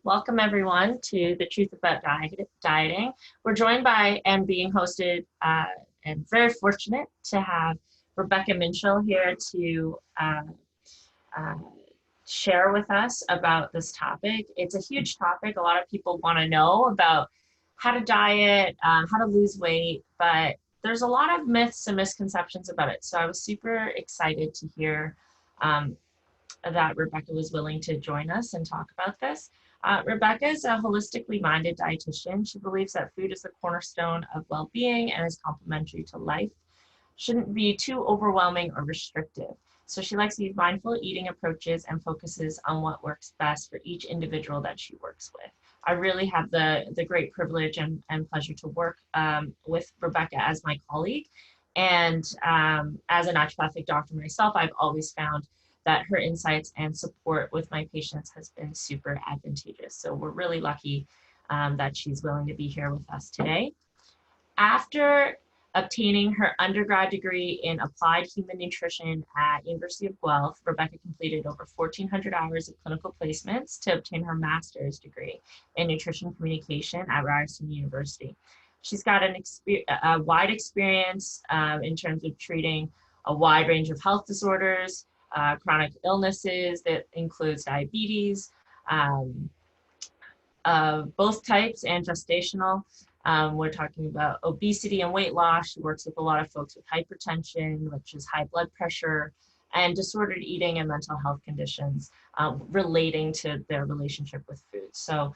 Welcome everyone to The Truth About Dieting. We're joined by and being hosted and very fortunate to have Rebecca Minshall here to uh, share with us about this topic. It's a huge topic. A lot of people want to know about how to diet, how to lose weight, but there's a lot of myths and misconceptions about it. So I was super excited to hear that Rebecca was willing to join us and talk about this. Rebecca is a holistically minded dietitian. She believes that food is the cornerstone of well-being and is complementary to life. Shouldn't be too overwhelming or restrictive. So she likes to use mindful eating approaches and focuses on what works best for each individual that she works with. I really have the great privilege and pleasure to work with Rebecca as my colleague. And as a naturopathic doctor myself, I've always found that her insights and support with my patients has been super advantageous. So we're really lucky that she's willing to be here with us today. After obtaining her undergrad degree in applied human nutrition at University of Guelph, Rebecca completed over 1,400 hours of clinical placements to obtain her master's degree in nutrition communication at Ryerson University. She's got a wide experience in terms of treating a wide range of health disorders, chronic illnesses that includes diabetes, both types and gestational. We're talking about obesity and weight loss. She works with a lot of folks with hypertension, which is high blood pressure, and disordered eating and mental health conditions relating to their relationship with food. So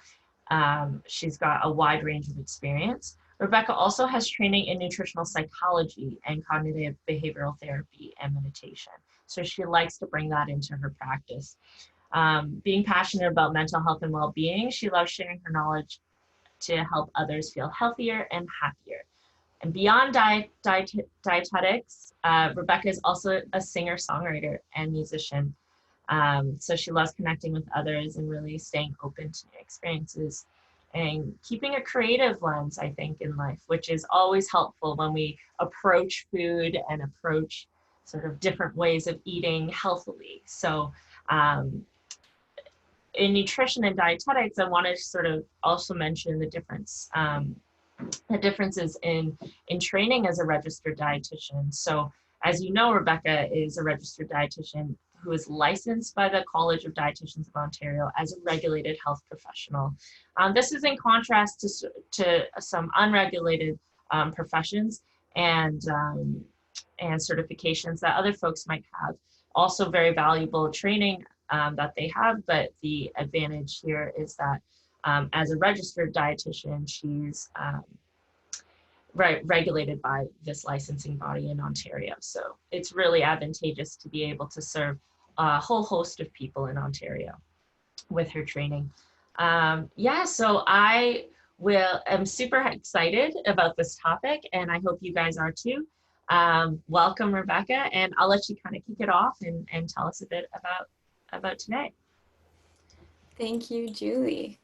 she's got a wide range of experience. Rebecca also has training in nutritional psychology and cognitive behavioral therapy and meditation. So she likes to bring that into her practice. Being passionate about mental health and well-being, she loves sharing her knowledge to help others feel healthier and happier. And beyond dietetics, Rebecca is also a singer-songwriter and musician. So she loves connecting with others and really staying open to new experiences and keeping a creative lens, I think, in life, which is always helpful when we approach food and approach sort of different ways of eating healthily. So in nutrition and dietetics, I want to sort of also mention the differences in training as a registered dietitian. So as you know, Rebecca is a registered dietitian who is licensed by the College of Dietitians of Ontario as a regulated health professional. This is in contrast to some unregulated professions and certifications that other folks might have. Also very valuable training that they have, but the advantage here is that as a registered dietitian, she's regulated by this licensing body in Ontario. So it's really advantageous to be able to serve a whole host of people in Ontario with her training. So I'm super excited about this topic, and I hope you guys are too. Welcome, Rebecca, and I'll let you kind of kick it off and tell us a bit about today. Thank you, Julie.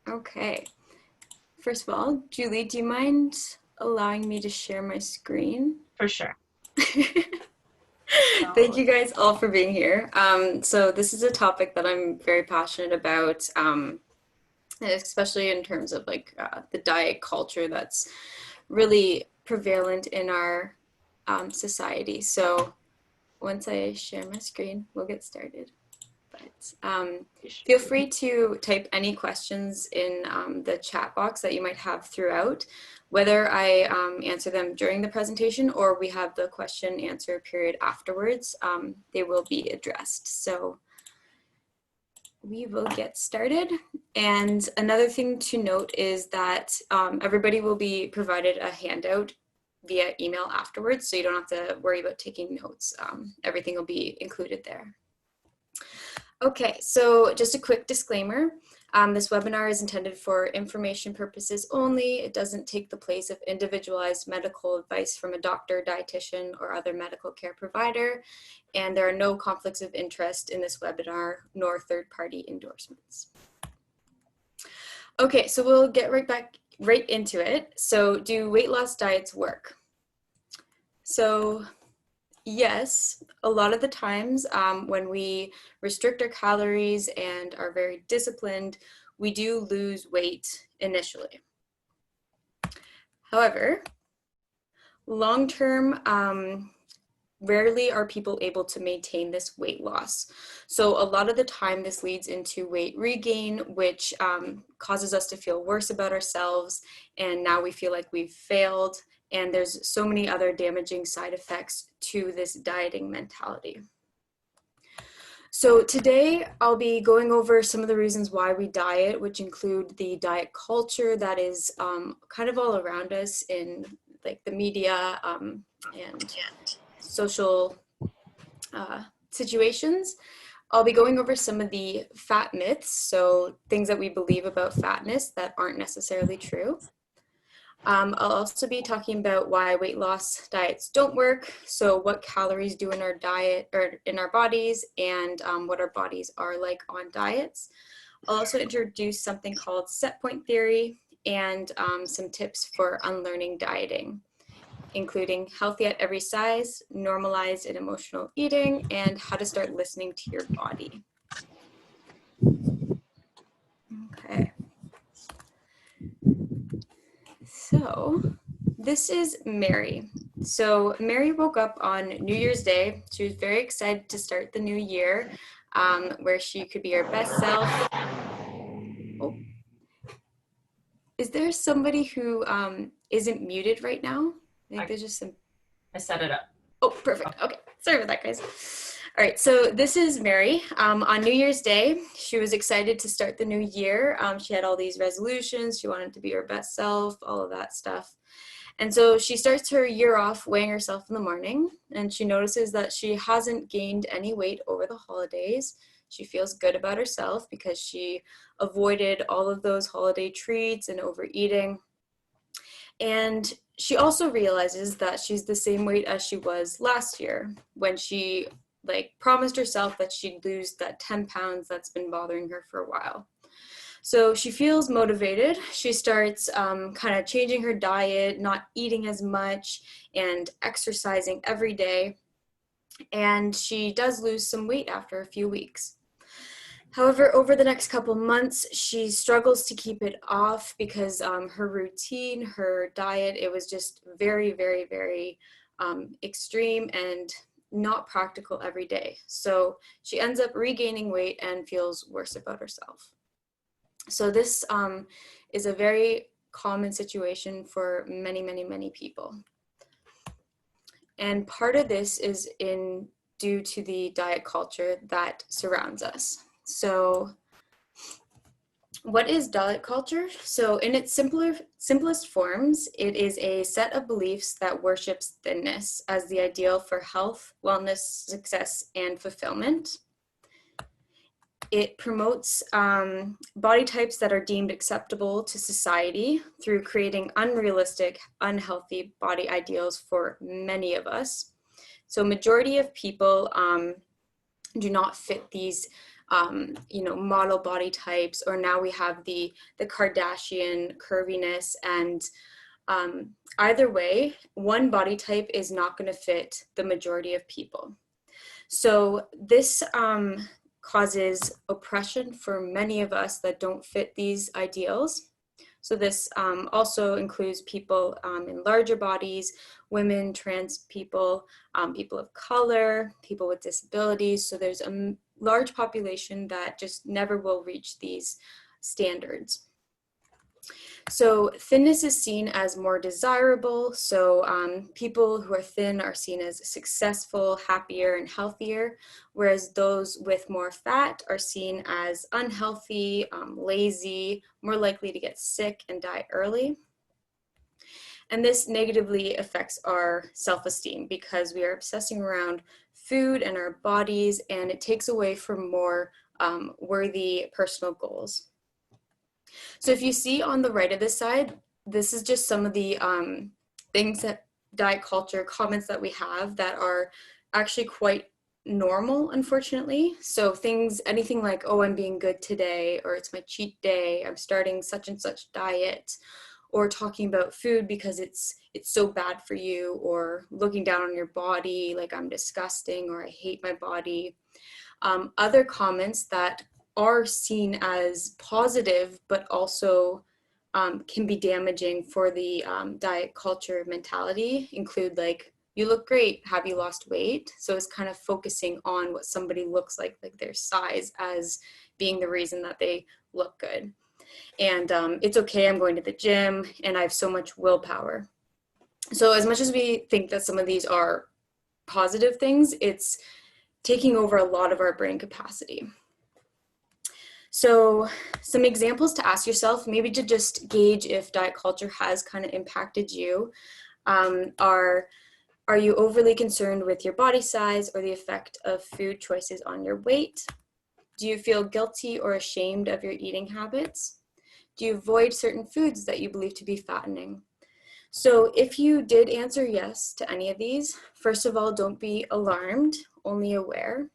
Okay. First of all, Julie, do you mind allowing me to share my screen? For sure. Thank you guys all for being here. So this is a topic that I'm very passionate about, especially in terms of like the diet culture that's really prevalent in our society. So once I share my screen, we'll get started. But feel free to type any questions in the chat box that you might have throughout, whether I answer them during the presentation or we have the question answer period afterwards, they will be addressed. So we will get started. And another thing to note is that everybody will be provided a handout via email afterwards, so you don't have to worry about taking notes. Everything will be included there. Okay, so just a quick disclaimer. This webinar is intended for information purposes only. It doesn't take the place of individualized medical advice from a doctor, dietitian, or other medical care provider. And there are no conflicts of interest in this webinar, nor third-party endorsements. Okay, so we'll get right into it. So do weight loss diets work? So yes, a lot of the times when we restrict our calories and are very disciplined, we do lose weight initially. However, long-term, rarely are people able to maintain this weight loss. So a lot of the time this leads into weight regain, which causes us to feel worse about ourselves, and now we feel like we've failed, and there's so many other damaging side effects to this dieting mentality. So today I'll be going over some of the reasons why we diet, which include the diet culture that is kind of all around us in like the media and social situations. I'll be going over some of the fat myths, so things that we believe about fatness that aren't necessarily true. I'll also be talking about why weight loss diets don't work, so what calories do in our diet or in our bodies, and what our bodies are like on diets. I'll also introduce something called set point theory and some tips for unlearning dieting, including healthy at every size, normalized and emotional eating, and how to start listening to your body. Okay. So this is Mary. So Mary woke up on New Year's Day. She was very excited to start the new year, where she could be her best self. Oh. Is there somebody who isn't muted right now? I think there's just some. I set it up. Oh, perfect. Okay, sorry about that, guys. All right, so this is Mary. On New Year's Day, she was excited to start the new year. She had all these resolutions. She wanted to be her best self, all of that stuff. And so she starts her year off weighing herself in the morning, and she notices that she hasn't gained any weight over the holidays. She feels good about herself because she avoided all of those holiday treats and overeating. And she also realizes that she's the same weight as she was last year when she promised herself that she'd lose that 10 pounds that's been bothering her for a while. So she feels motivated. She starts kind of changing her diet, not eating as much, and exercising every day. And she does lose some weight after a few weeks. However, over the next couple months, she struggles to keep it off because her routine, her diet, it was just very, very, very extreme and not practical every day. So she ends up regaining weight and feels worse about herself. So this is a very common situation for many, many, many people. And part of this is due to the diet culture that surrounds us. So what is diet culture? So in its simplest forms, it is a set of beliefs that worships thinness as the ideal for health, wellness, success, and fulfillment. It promotes body types that are deemed acceptable to society through creating unrealistic, unhealthy body ideals for many of us. So majority of people do not fit these model body types, or now we have the Kardashian curviness, and either way, one body type is not going to fit the majority of people. So this causes oppression for many of us that don't fit these ideals. So this also includes people in larger bodies, women, trans people, people of color, people with disabilities. So there's a large population that just never will reach these standards. So thinness is seen as more desirable. So people who are thin are seen as successful, happier, and healthier, whereas those with more fat are seen as unhealthy, lazy, more likely to get sick and die early. And this negatively affects our self-esteem because we are obsessing around food and our bodies, and it takes away from more worthy personal goals. So if you see on the right of this side, this is just some of the things that diet culture comments that we have that are actually quite normal, unfortunately. So anything like, oh, I'm being good today, or it's my cheat day, I'm starting such and such diet, or talking about food because it's so bad for you, or looking down on your body like I'm disgusting or I hate my body. Other comments that are seen as positive, but also can be damaging for the diet culture mentality, include like, you look great, have you lost weight? So it's kind of focusing on what somebody looks like their size, as being the reason that they look good. And it's okay, I'm going to the gym and I have so much willpower. So as much as we think that some of these are positive things, it's taking over a lot of our brain capacity. So some examples to ask yourself, maybe to just gauge if diet culture has kind of impacted you, are you overly concerned with your body size or the effect of food choices on your weight? Do you feel guilty or ashamed of your eating habits? Do you avoid certain foods that you believe to be fattening? So if you did answer yes to any of these, first of all, don't be alarmed, only aware.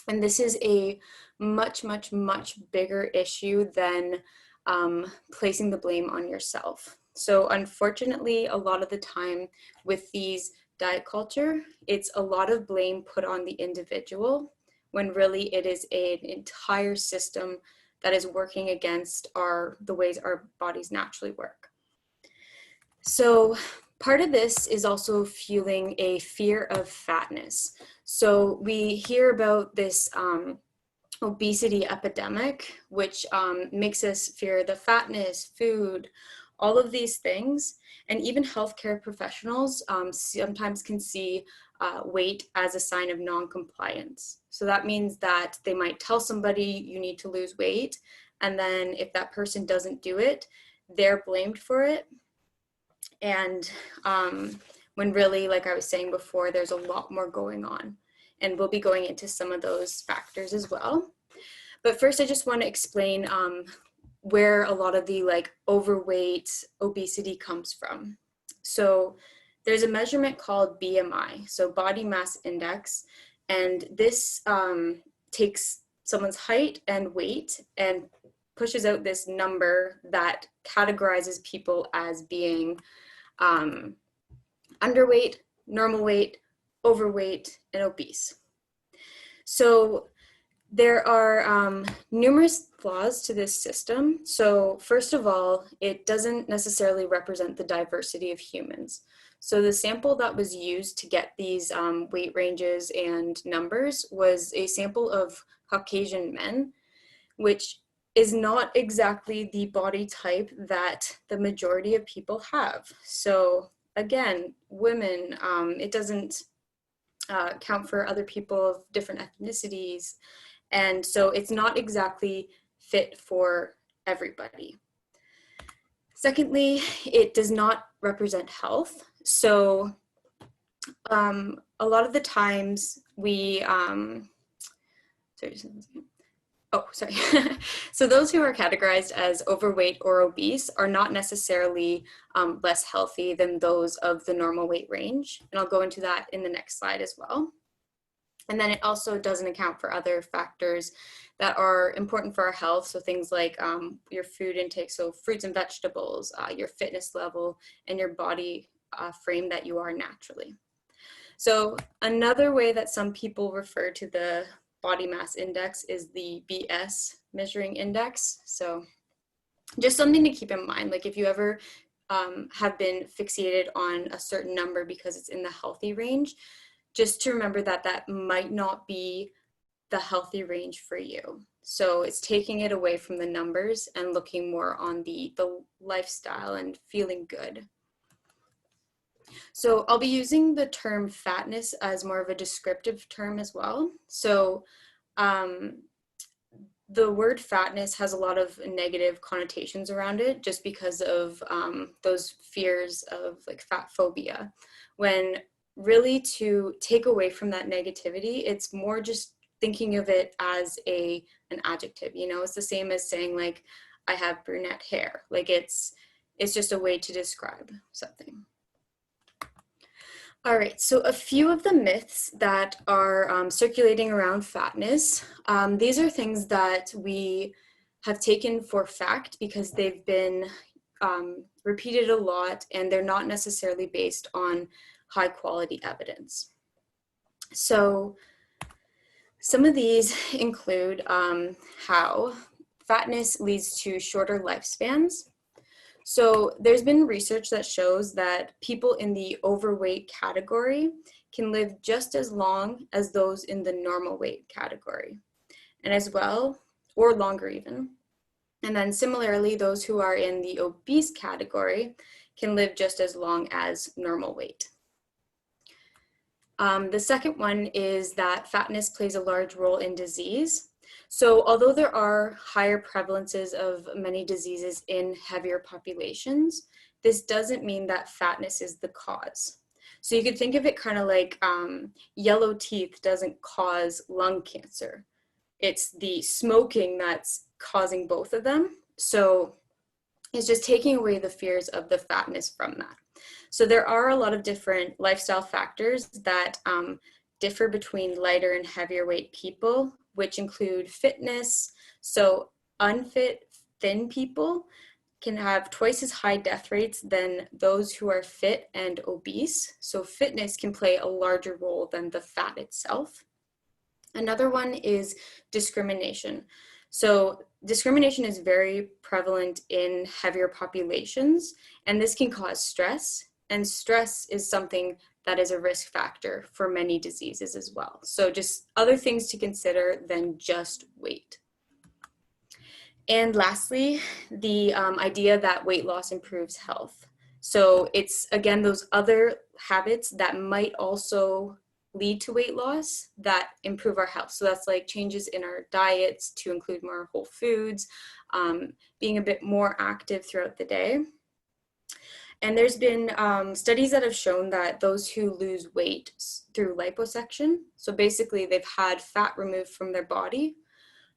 And this is a much, much, much bigger issue than placing the blame on yourself. So unfortunately, a lot of the time with these diet culture, it's a lot of blame put on the individual, when really it is an entire system that is working against the ways our bodies naturally work. So part of this is also fueling a fear of fatness. So we hear about this obesity epidemic, which makes us fear the fatness, food, all of these things. And even healthcare professionals sometimes can see weight as a sign of non-compliance. So that means that they might tell somebody you need to lose weight, and then if that person doesn't do it, they're blamed for it. And when really, like I was saying before, there's a lot more going on. And we'll be going into some of those factors as well. But first, I just want to explain where a lot of the like overweight obesity comes from. So there's a measurement called BMI, so body mass index, and this takes someone's height and weight and pushes out this number that categorizes people as being underweight, normal weight, overweight, and obese. So there are numerous flaws to this system. So first of all, it doesn't necessarily represent the diversity of humans. So the sample that was used to get these weight ranges and numbers was a sample of Caucasian men, which is not exactly the body type that the majority of people have. So again, women, it doesn't count for other people of different ethnicities. And so it's not exactly fit for everybody. Secondly, it does not represent health. So a lot of the times we, so those who are categorized as overweight or obese are not necessarily less healthy than those of the normal weight range. And I'll go into that in the next slide as well. And then it also doesn't account for other factors that are important for our health. So things like your food intake, so fruits and vegetables, your fitness level, and your body frame that you are naturally. So another way that some people refer to the body mass index is the BS measuring index. So just something to keep in mind, like if you ever have been fixated on a certain number because it's in the healthy range, just to remember that that might not be the healthy range for you. So it's taking it away from the numbers and looking more on the lifestyle and feeling good. So I'll be using the term fatness as more of a descriptive term as well. So the word fatness has a lot of negative connotations around it just because of those fears of like fat phobia, when really to take away from that negativity, it's more just thinking of it as an adjective. You know, it's the same as saying like, I have brunette hair. Like it's just a way to describe something. All right, so a few of the myths that are circulating around fatness, these are things that we have taken for fact because they've been repeated a lot and they're not necessarily based on high quality evidence. So Some of these include how fatness leads to shorter lifespans. So there's been research that shows that people in the overweight category can live just as long as those in the normal weight category, and as well, or longer even. And then similarly, those who are in the obese category can live just as long as normal weight. The second one is that fatness plays a large role in disease. So although there are higher prevalences of many diseases in heavier populations, this doesn't mean that fatness is the cause. So you could think of it kind of like yellow teeth doesn't cause lung cancer. It's the smoking that's causing both of them. So it's just taking away the fears of the fatness from that. So there are a lot of different lifestyle factors that differ between lighter and heavier weight people, which include fitness. So unfit, thin people can have twice as high death rates than those who are fit and obese. So fitness can play a larger role than the fat itself. Another one is discrimination. So discrimination is very prevalent in heavier populations, and this can cause stress, and stress is something that is a risk factor for many diseases as well. So just other things to consider than just weight. And lastly, the idea that weight loss improves health. So it's, again, those other habits that might also lead to weight loss that improve our health. So that's like changes in our diets to include more whole foods, being a bit more active throughout the day. And there's been studies that have shown that those who lose weight through liposuction, so basically they've had fat removed from their body,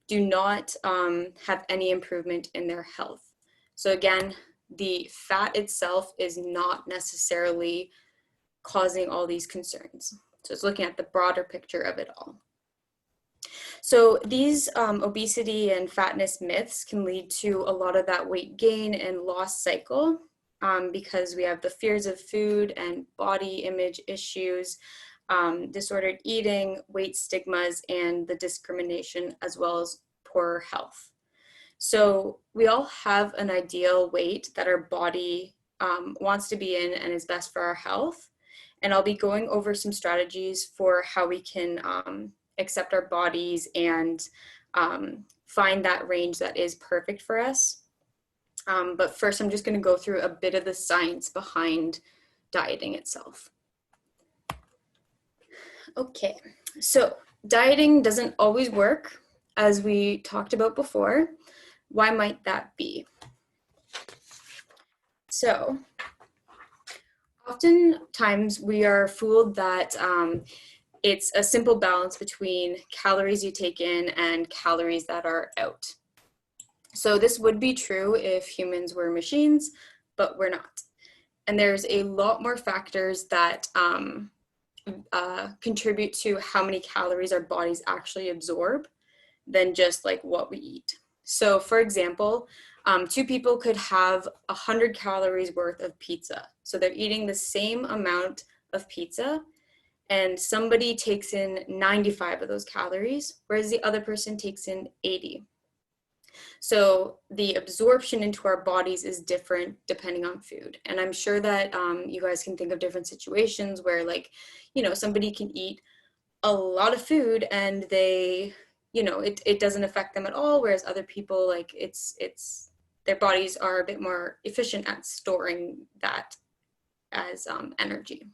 do not have any improvement in their health. So again, the fat itself is not necessarily causing all these concerns. So it's looking at the broader picture of it all. So these obesity and fatness myths can lead to a lot of that weight gain and loss cycle because we have the fears of food and body image issues, disordered eating, weight stigmas, and the discrimination, as well as poor health. So we all have an ideal weight that our body wants to be in and is best for our health. And I'll be going over some strategies for how we can accept our bodies and find that range that is perfect for us. But first, I'm just going to go through a bit of the science behind dieting itself. Okay, so dieting doesn't always work, as we talked about before. Why might that be? So, oftentimes we are fooled that it's a simple balance between calories you take in and calories that are out. So this would be true if humans were machines, but we're not. And there's a lot more factors that contribute to how many calories our bodies actually absorb than just like what we eat. So for example, two people could have 100 calories worth of pizza. So they're eating the same amount of pizza, and somebody takes in 95 of those calories, whereas the other person takes in 80. So the absorption into our bodies is different depending on food. And I'm sure that you guys can think of different situations where, like, you know, somebody can eat a lot of food and they, you know, it doesn't affect them at all, whereas other people, like, it's their bodies are a bit more efficient at storing that as energy.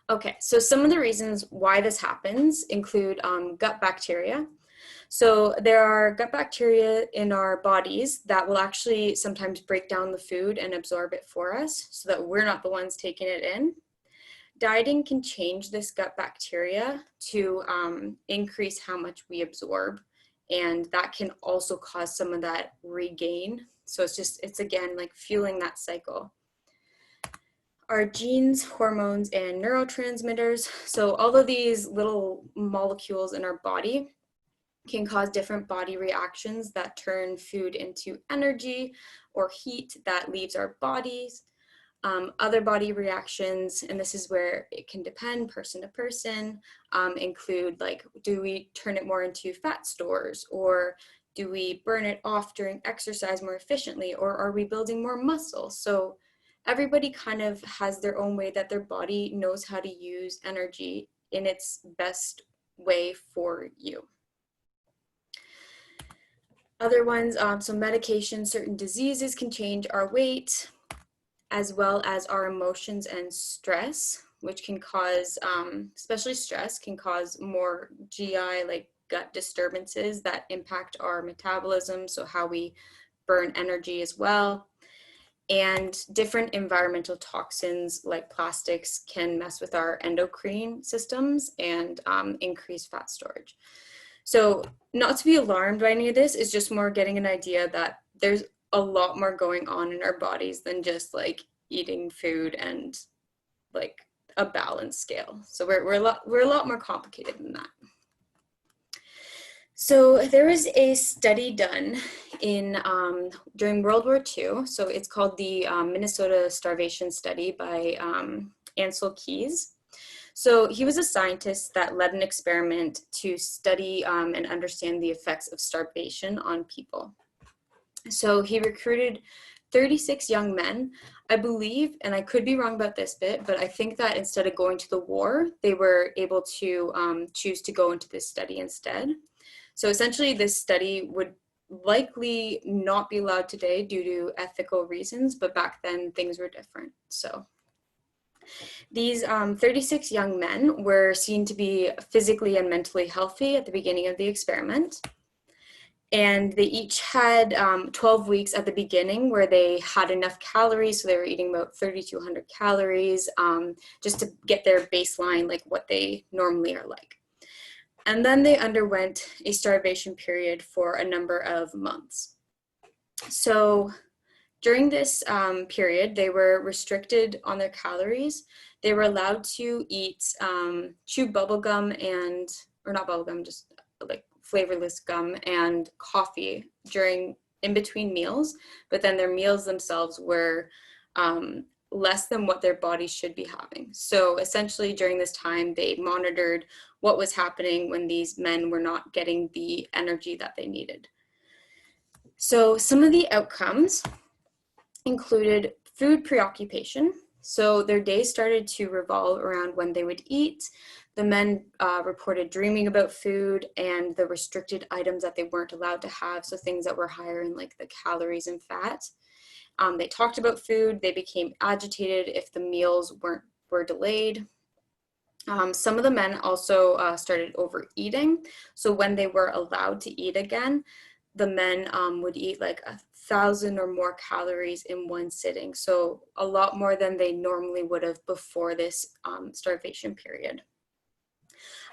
Okay, so some of the reasons why this happens include gut bacteria. So there are gut bacteria in our bodies that will actually sometimes break down the food and absorb it for us so that we're not the ones taking it in. Dieting can change this gut bacteria to increase how much we absorb, and that can also cause some of that regain. So it's again like fueling that cycle. Our genes, hormones, and neurotransmitters. So all of these little molecules in our body can cause different body reactions that turn food into energy or heat that leaves our bodies. Other body reactions, and this is where it can depend person to person, include like, do we turn it more into fat stores, or do we burn it off during exercise more efficiently, or are we building more muscle? So everybody kind of has their own way that their body knows how to use energy in its best way for you. Other ones, so medication, certain diseases can change our weight, as well as our emotions and stress, which can cause, especially stress, can cause more GI, like gut disturbances that impact our metabolism, so how we burn energy as well. And different environmental toxins like plastics can mess with our endocrine systems and increase fat storage. So not to be alarmed by any of this, it's just more getting an idea that there's a lot more going on in our bodies than just like eating food and like a balance scale. So we're a lot more complicated than that. So there was a study done in during World War II. So it's called the Minnesota Starvation Study by Ansel Keys. So he was a scientist that led an experiment to study and understand the effects of starvation on people. So he recruited 36 young men, I believe, and I could be wrong about this bit, but I think that instead of going to the war, they were able to choose to go into this study instead. So essentially this study would likely not be allowed today due to ethical reasons, but back then things were different. So these 36 young men were seen to be physically and mentally healthy at the beginning of the experiment. And they each had 12 weeks at the beginning where they had enough calories. So they were eating about 3,200 calories just to get their baseline, like what they normally are like. And then they underwent a starvation period for a number of months. So during this period, they were restricted on their calories. They were allowed to eat, chew bubble gum and, or not bubble gum, just like flavorless gum and coffee in between meals, but then their meals themselves were less than what their bodies should be having. So essentially during this time, they monitored what was happening when these men were not getting the energy that they needed. So some of the outcomes included food preoccupation. So their days started to revolve around when they would eat. The men reported dreaming about food and the restricted items that they weren't allowed to have, so things that were higher in like the calories and fat. They talked about food. They became agitated if the meals were delayed. Some of the men also started overeating. So when they were allowed to eat again, the men would eat like 1,000 or more calories in one sitting. So a lot more than they normally would have before this starvation period.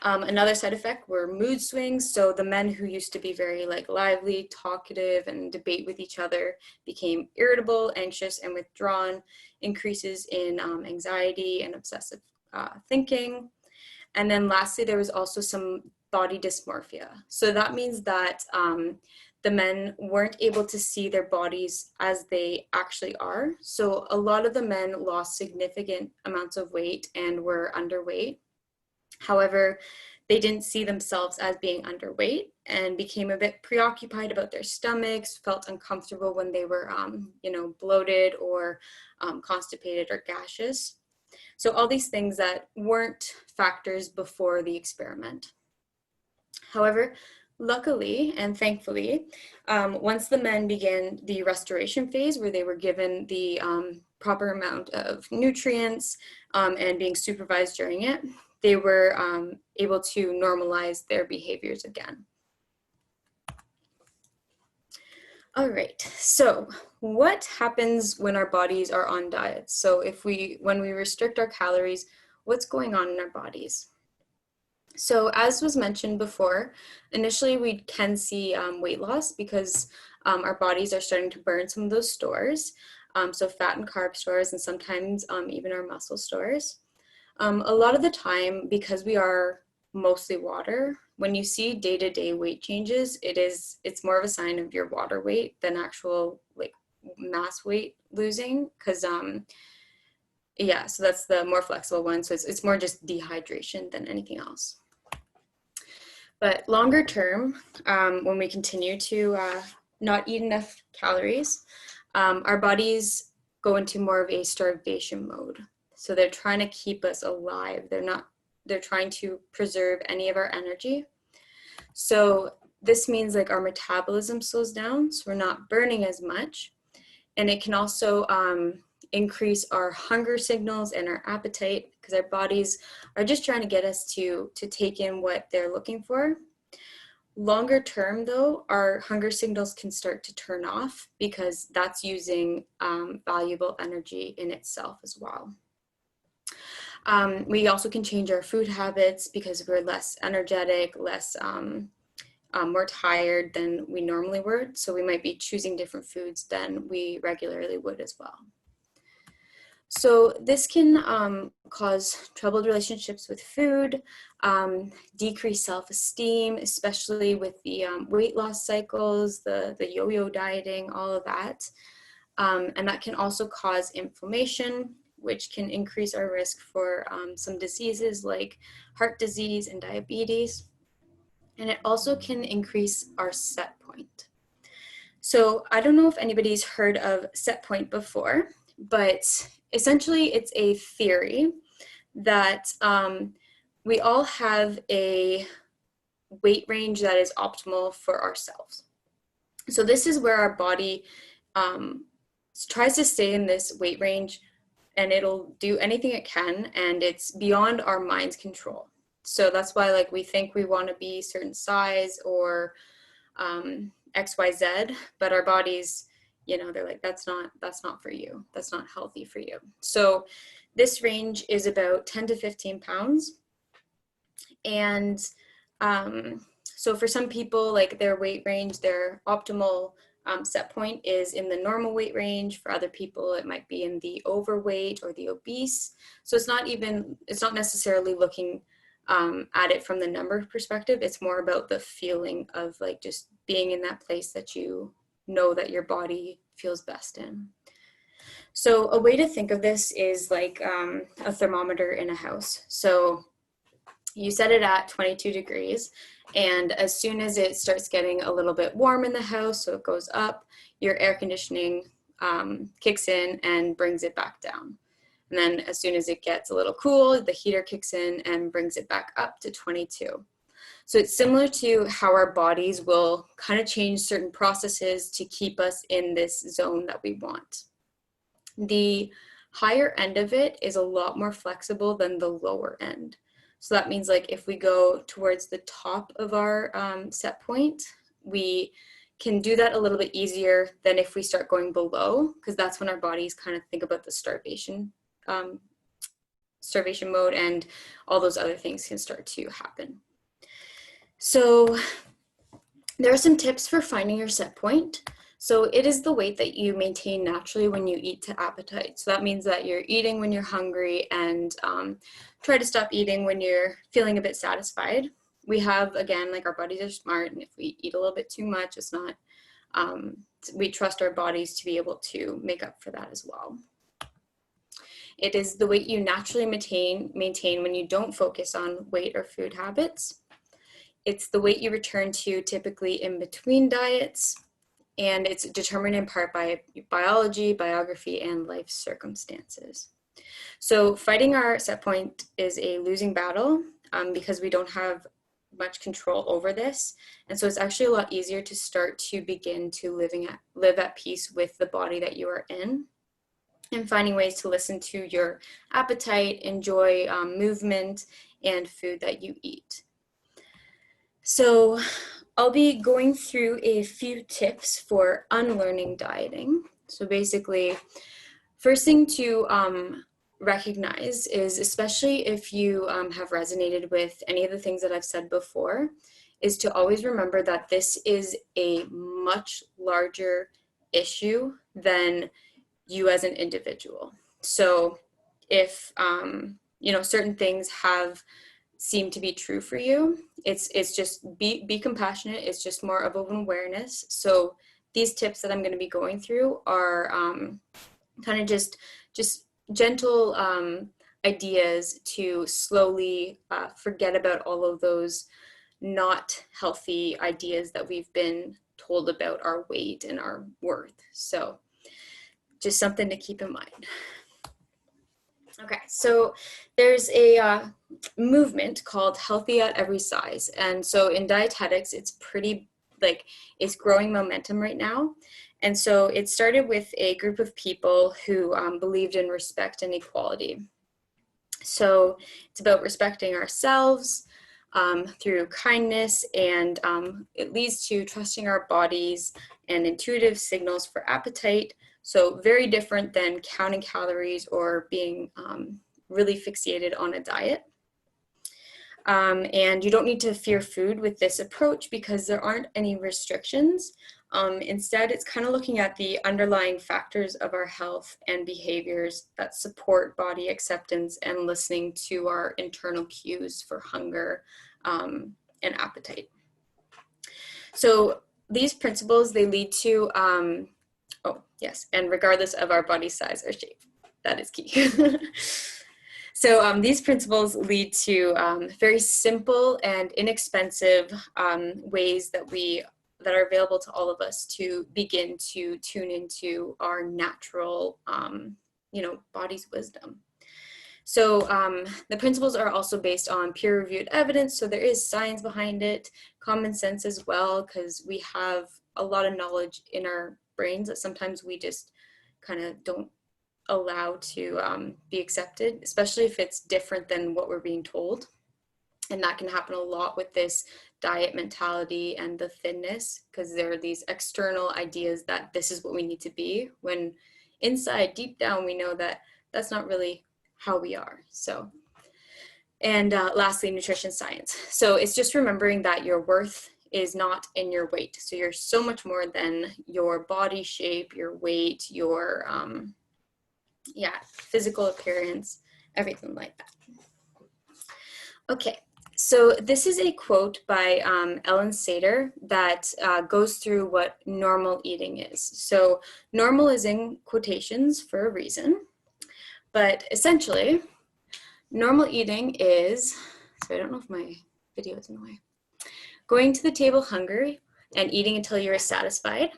Another side effect were mood swings. So the men who used to be very like lively, talkative, and debate with each other became irritable, anxious, and withdrawn, increases in anxiety and obsessive thinking. And then lastly, there was also some body dysmorphia. So that means that the men weren't able to see their bodies as they actually are. So a lot of the men lost significant amounts of weight and were underweight. However, they didn't see themselves as being underweight and became a bit preoccupied about their stomachs, felt uncomfortable when they were, bloated or constipated or gaseous. So all these things that weren't factors before the experiment. However, luckily and thankfully, once the men began the restoration phase where they were given the proper amount of nutrients and being supervised during it, they were able to normalize their behaviors again. All right, so what happens when our bodies are on diets? So when we restrict our calories, what's going on in our bodies? So as was mentioned before, initially we can see weight loss because our bodies are starting to burn some of those stores. So fat and carb stores, and sometimes even our muscle stores. A lot of the time, because we are mostly water, when you see day-to-day weight changes, it's more of a sign of your water weight than actual like mass weight losing, because Yeah, so that's the more flexible one. So it's more just dehydration than anything else. But longer term, when we continue to not eat enough calories, our bodies go into more of a starvation mode. So they're trying to keep us alive. They're trying to preserve any of our energy. So this means like our metabolism slows down, so we're not burning as much. And it can also increase our hunger signals and our appetite, because our bodies are just trying to get us to take in what they're looking for. Longer term though, our hunger signals can start to turn off, because that's using valuable energy in itself as well. We also can change our food habits, because we're less energetic, more tired than we normally were. So we might be choosing different foods than we regularly would as well. So this can cause troubled relationships with food, decrease self-esteem, especially with the weight loss cycles, the yo-yo dieting, all of that. And that can also cause inflammation, which can increase our risk for some diseases like heart disease and diabetes. And it also can increase our set point. So I don't know if anybody's heard of set point before, but essentially it's a theory that we all have a weight range that is optimal for ourselves. So this is where our body tries to stay in this weight range, and it'll do anything it can, and it's beyond our mind's control. So that's why like we think we want to be a certain size or XYZ, but our bodies, you know, they're like, that's not for you. That's not healthy for you. So this range is about 10 to 15 pounds. And so for some people, like their weight range, their optimal set point is in the normal weight range. For other people, it might be in the overweight or the obese. So it's not necessarily looking at it from the number perspective. It's more about the feeling of like just being in that place that you know that your body feels best in. So a way to think of this is like a thermometer in a house. So you set it at 22 degrees, and as soon as it starts getting a little bit warm in the house, so it goes up, your air conditioning kicks in and brings it back down. And then as soon as it gets a little cool, the heater kicks in and brings it back up to 22. So it's similar to how our bodies will kind of change certain processes to keep us in this zone that we want. The higher end of it is a lot more flexible than the lower end. So that means like if we go towards the top of our set point, we can do that a little bit easier than if we start going below, because that's when our bodies kind of think about the starvation mode, and all those other things can start to happen. So there are some tips for finding your set point. So it is the weight that you maintain naturally when you eat to appetite. So that means that you're eating when you're hungry, and try to stop eating when you're feeling a bit satisfied. We have, again, like our bodies are smart, and if we eat a little bit too much, it's not, we trust our bodies to be able to make up for that as well. It is the weight you naturally maintain when you don't focus on weight or food habits. It's the weight you return to typically in between diets, and it's determined in part by biology, biography, and life circumstances. So fighting our set point is a losing battle because we don't have much control over this. And so it's actually a lot easier to start to begin to live at peace with the body that you are in, and finding ways to listen to your appetite, enjoy movement, and food that you eat. So I'll be going through a few tips for unlearning dieting. So basically, first thing to recognize is, especially if you have resonated with any of the things that I've said before, is to always remember that this is a much larger issue than you as an individual. So if certain things have seemed to be true for you, it's just be compassionate. It's just more of an awareness. So these tips that I'm going to be going through are kind of just gentle ideas to slowly forget about all of those not healthy ideas that we've been told about our weight and our worth. So just something to keep in mind. Okay, so there's a movement called Healthy at Every Size. And so in dietetics, it's pretty, like, it's growing momentum right now. And so it started with a group of people who believed in respect and equality. So it's about respecting ourselves through kindness, and it leads to trusting our bodies and intuitive signals for appetite. So very different than counting calories or being really fixated on a diet. And you don't need to fear food with this approach because there aren't any restrictions. Instead, it's kind of looking at the underlying factors of our health and behaviors that support body acceptance and listening to our internal cues for hunger and appetite. So these principles, they lead to, oh yes, and regardless of our body size or shape, that is key. So these principles lead to very simple and inexpensive ways that are available to all of us to begin to tune into our natural, body's wisdom. So the principles are also based on peer-reviewed evidence, so there is science behind it, common sense as well, because we have a lot of knowledge in our brains that sometimes we just kind of don't allow to be accepted, especially if it's different than what we're being told. And that can happen a lot with this diet mentality and the thinness, because there are these external ideas that this is what we need to be, when inside, deep down, we know that that's not really how we are. So, and lastly, nutrition science. So it's just remembering that your worth is not in your weight. So you're so much more than your body shape, your weight, your physical appearance, everything like that. Okay, so this is a quote by Ellen Sater that goes through what normal eating is. So normal is in quotations for a reason, but essentially normal eating is, so I don't know if my video is in the way, going to the table hungry and eating until you're satisfied.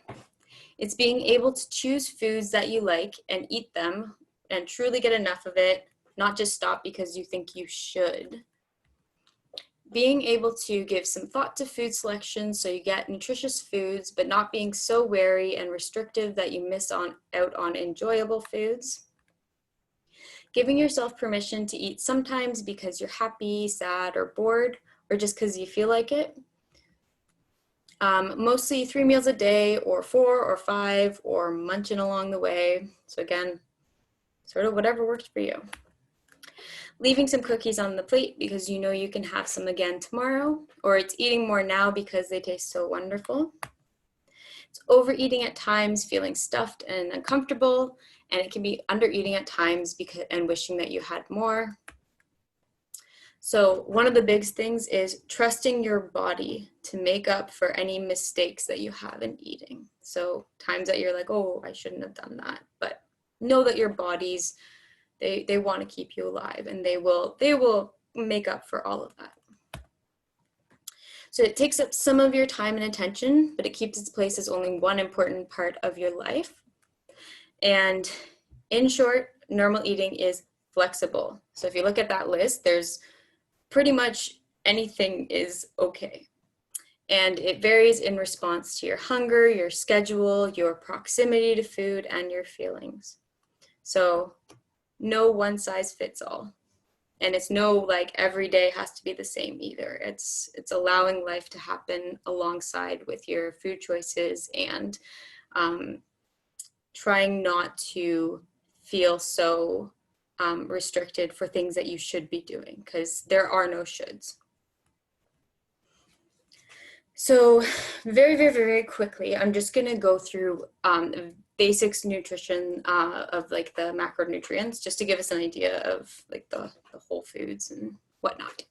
It's being able to choose foods that you like and eat them and truly get enough of it, not just stop because you think you should. Being able to give some thought to food selection so you get nutritious foods, but not being so wary and restrictive that you miss out on enjoyable foods. Giving yourself permission to eat sometimes because you're happy, sad, or bored, or just because you feel like it. Mostly 3 meals a day, or 4 or 5, or munching along the way. So again, sort of whatever works for you. Leaving some cookies on the plate because you know you can have some again tomorrow, or it's eating more now because they taste so wonderful. It's overeating at times, feeling stuffed and uncomfortable, and it can be undereating at times and wishing that you had more. So one of the big things is trusting your body to make up for any mistakes that you have in eating. So times that you're like, oh, I shouldn't have done that, but know that your body's, they want to keep you alive, and they will make up for all of that. So it takes up some of your time and attention, but it keeps its place as only one important part of your life. And in short, normal eating is flexible. So if you look at that list, there's pretty much anything is okay. And it varies in response to your hunger, your schedule, your proximity to food, and your feelings. So no one size fits all. And it's no like every day has to be the same either. It's allowing life to happen alongside with your food choices, and trying not to feel so restricted for things that you should be doing, because there are no shoulds. So very, very, very quickly, I'm just going to go through basics nutrition of like the macronutrients, just to give us an idea of like the whole foods and whatnot.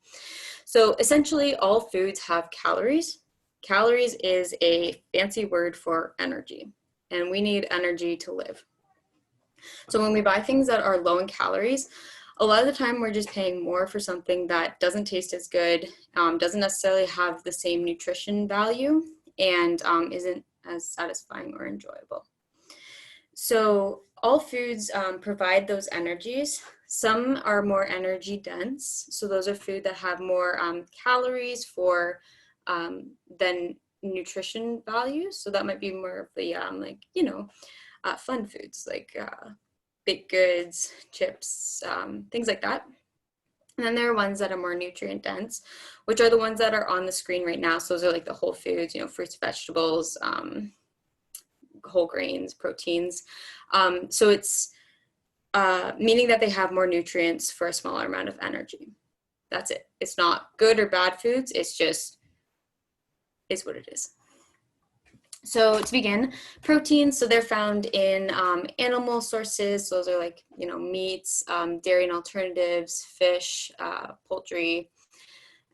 So essentially all foods have calories. Calories is a fancy word for energy, and we need energy to live. So when we buy things that are low in calories, a lot of the time we're just paying more for something that doesn't taste as good, doesn't necessarily have the same nutrition value, and isn't as satisfying or enjoyable. So all foods provide those energies. Some are more energy dense. So those are food that have more calories than nutrition values. So that might be more of the fun foods like baked goods, chips, things like that. And then there are ones that are more nutrient dense, which are the ones that are on the screen right now. So those are like the whole foods, fruits, vegetables, whole grains, proteins. So it's meaning that they have more nutrients for a smaller amount of energy. That's it. It's not good or bad foods. It's just is what it is. So to begin, proteins, so they're found in animal sources. So those are like, meats, dairy and alternatives, fish, poultry.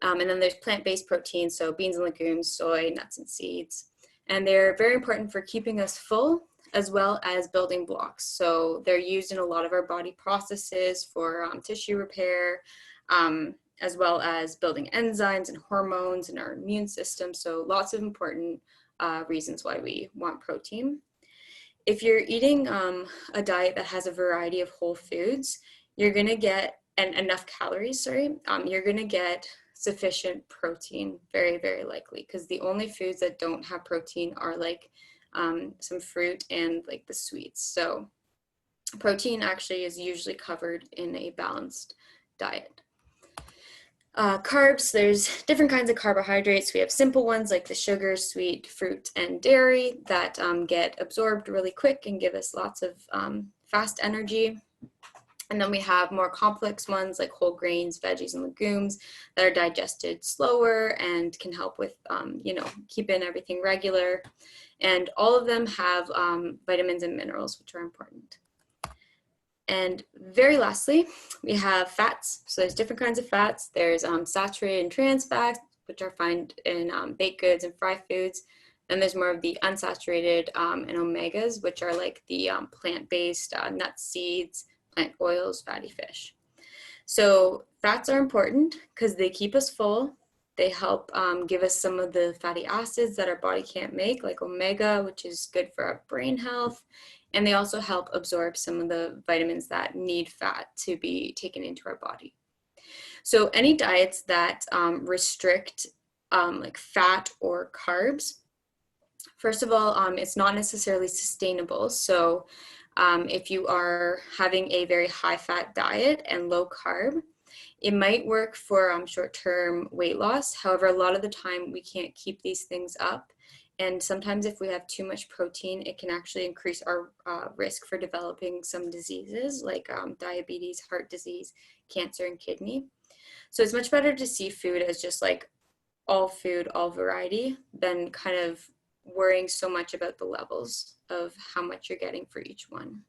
And then there's plant-based proteins, so beans and legumes, soy, nuts and seeds. And they're very important for keeping us full as well as building blocks. So they're used in a lot of our body processes for tissue repair, as well as building enzymes and hormones in our immune system. So lots of important reasons why we want protein. If you're eating a diet that has a variety of whole foods, you're going to get enough calories, you're going to get sufficient protein, very, very likely, because the only foods that don't have protein are like some fruit and like the sweets. So protein actually is usually covered in a balanced diet. Carbs, there's different kinds of carbohydrates. We have simple ones like the sugar, sweet, fruit, and dairy that get absorbed really quick and give us lots of fast energy. And then we have more complex ones like whole grains, veggies, and legumes that are digested slower and can help with, keeping everything regular. And all of them have vitamins and minerals, which are important. And very lastly, we have fats. So there's different kinds of fats. There's saturated and trans fats, which are found in baked goods and fried foods. Then there's more of the unsaturated and omegas, which are like the plant-based nuts, seeds, plant oils, fatty fish. So fats are important because they keep us full. They help give us some of the fatty acids that our body can't make, like omega, which is good for our brain health. And they also help absorb some of the vitamins that need fat to be taken into our body. So any diets that restrict like fat or carbs, first of all, it's not necessarily sustainable. So if you are having a very high fat diet and low carb, it might work for short-term weight loss. However, a lot of the time we can't keep these things up. And sometimes if we have too much protein, it can actually increase our risk for developing some diseases like diabetes, heart disease, cancer, and kidney. So it's much better to see food as just like all food, all variety, than kind of worrying so much about the levels of how much you're getting for each one.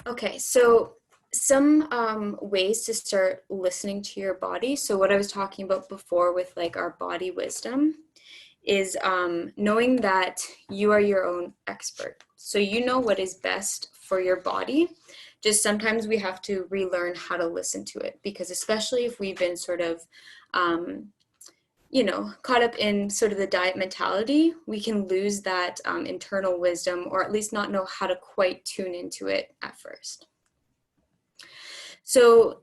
Okay, so some ways to start listening to your body. So what I was talking about before with like our body wisdom is knowing that you are your own expert. So you know what is best for your body. Just sometimes we have to relearn how to listen to it, because especially if we've been sort of, caught up in sort of the diet mentality, we can lose that internal wisdom, or at least not know how to quite tune into it at first. So